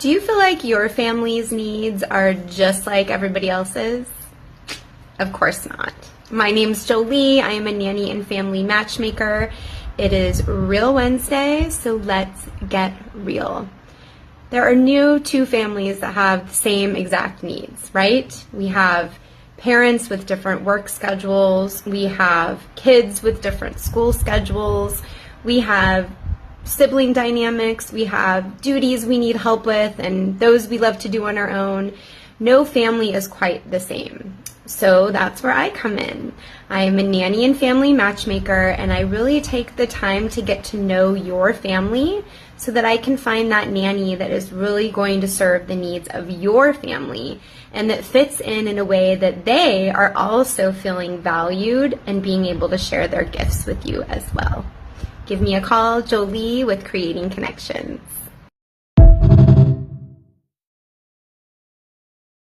Do you feel like your family's needs are just like everybody else's? Of course not. My name's Jolie. I am a nanny and family matchmaker. It is Real Wednesday, so let's get real. There are two families that have the same exact needs, right? We have parents with different work schedules. We have kids with different school schedules. We have sibling dynamics. We have duties we need help with and those we love to do on our own. No family is quite the same. So that's where I come in. I am a nanny and family matchmaker, and I really take the time to get to know your family so that I can find that nanny that is really going to serve the needs of your family and that fits in a way that they are also feeling valued and being able to share their gifts with you as well. Give me a call, Jolie with Creating Connections.